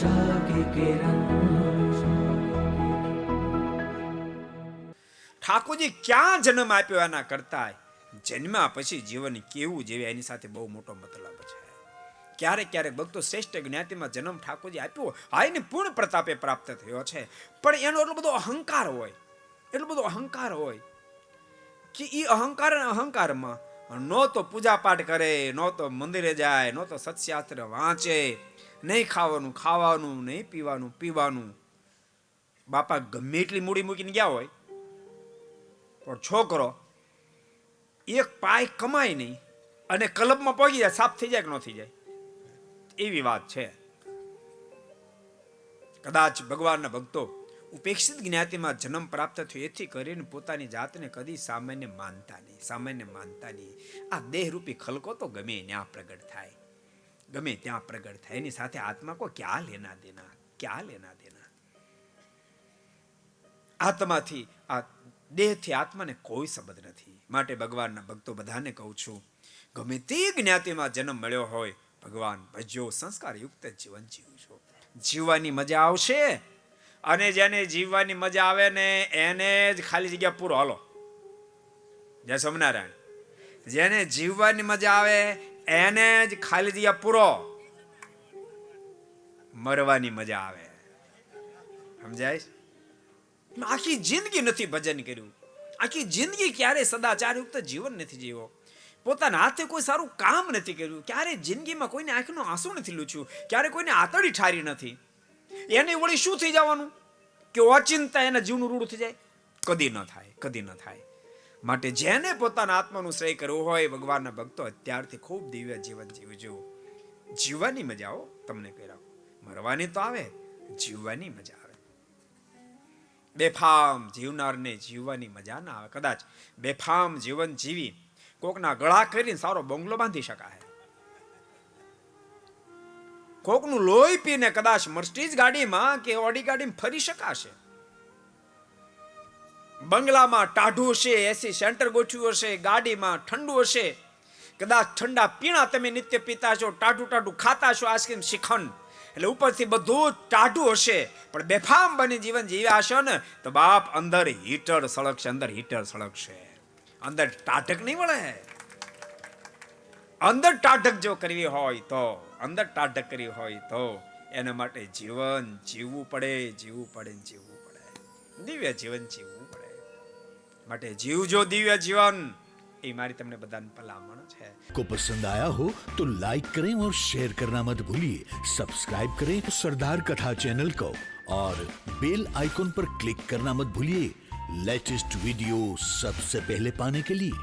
आशा की किरण। ઠાકોરજી ક્યાં જન્મ આપ્યો એના કરતા જન્મ્યા પછી જીવન કેવું જીવે એની સાથે બહુ મોટો મતલબ છે. ક્યારેક ક્યારેક ભક્તો શ્રેષ્ઠ જ્ઞાતિમાં જન્મ ઠાકોરજી આપ્યો હા એને પૂર્ણ પ્રતાપે પ્રાપ્ત થયો છે, પણ એનો એટલો બધો અહંકાર હોય, એટલો બધો અહંકાર હોય કે એ અહંકારમાં નો તો પૂજા પાઠ કરે, નો તો મંદિરે જાય, નો તો સત્શાસ્ત્ર વાંચે, નહીં ખાવાનું નહીં પીવાનું. બાપા ગમે એટલી મૂડી મૂકીને ગયા હોય પણ છોકરો એક પાય કમાય નહીં અને ક્લબમાં પહોંચી જાય, સાફ થઈ જાય કે ન થઈ જાય એવી વાત છે. કદાચ ભગવાનના ભક્તો ઉપેક્ષિત જ્ઞાતિમાં જન્મ પ્રાપ્ત થયો એથી કરીને પોતાની જાતને કદી સામાન્ય માનતા નહીં. આ દેહરૂપી ખલકો તો ગમે ત્યાં પ્રગટ થાય, એની સાથે આત્મા કો ક્યાં લેના દેના. આત્માથી આ દેહથી આત્માને કોઈ સંબંધ નથી. માટે ભગવાનના ભક્તો બધાને કહું છું, ગમે તે જ્ઞાતિમાં જન્મ મળ્યો હોય ભગવાન ભજ્યો, સંસ્કારયુક્ત જીવન જીવજો, જીવવાની મજા આવશે. અને જેને જીવવાની મજા આવે ને એને જ ખાલી જગ્યા પૂરો. હાલો જય સ્વામિનારાયણ. જેને જીવવાની મજા આવે એને જ ખાલી જગ્યા પૂરો, મરવાની મજા આવે. સમજાય? આખી જિંદગી નથી ભજન કર્યું, આખી જિંદગી ક્યારે સદાચારયુક્ત જીવન નથી જીવ્યો, પોતાના હાથે કોઈ સારું કામ નથી કર્યું, ક્યારે જિંદગીમાં કોઈને આંખનો આંસુ નથી લૂછ્યું, ક્યારે કોઈને આતડી ઠારી નથી, એને વળી શું થઈ જવાનું કે ઓચિંતા એના જીવનું રૂડું થઈ જાય? કદી ન થાય. માટે જેને પોતાના આત્માનું શ્રેય કરવું હોય ભગવાનના ભક્તો અત્યારથી ખૂબ દિવ્ય જીવન જીવજો. જીવવાની મજા આવો તમને કહી રાખો, મરવાની તો આવે, જીવવાની મજા આવે. બેફામ જીવનારને જીવવાની મજા ના આવે. કદાચ બેફામ જીવન જીવી કોકના ગળા કરીને સારો બંગલો બાંધી શકાય, કોકનું લોહી પીને કદાચ મર્સિડીઝ ગાડીમાં કે ઓડી ગાડીમાં ફરી શકાશે. બંગલામાં ટાઢું હશે, એસી સેન્ટર ગોઠવ્યું હશે, ગાડીમાં ઠંડુ હશે, કદાચ ઠંડા પીણા તમે નિત્ય પીતા છો, ટાઢું ખાતા છો, આઈસ્ક્રીમ શ્રીખંડ, એટલે ઉપરથી બધું ટાઢું હશે, પણ બેફામ બની જીવન જીવ્યા હશો ને તો બાપ અંદર હીટર સળગશે, અંદર ટાઢક નહીં વળે. અંદર ટાઢક જો કરવી હોય તો એના માટે જીવન જીવવું પડે. દિવ્ય જીવન જીવવું પડે. માટે જીવજો દિવ્ય જીવન, એ મારી તમને બધાને ભલામણ છે. को पसंद आया हो तो लाइक करें और शेयर करना मत भूलिए. सब्सक्राइब करें सरदार कथा चैनल को और बेल आइकॉन पर क्लिक करना मत भूलिए लेटेस्ट वीडियो सबसे पहले पाने के लिए.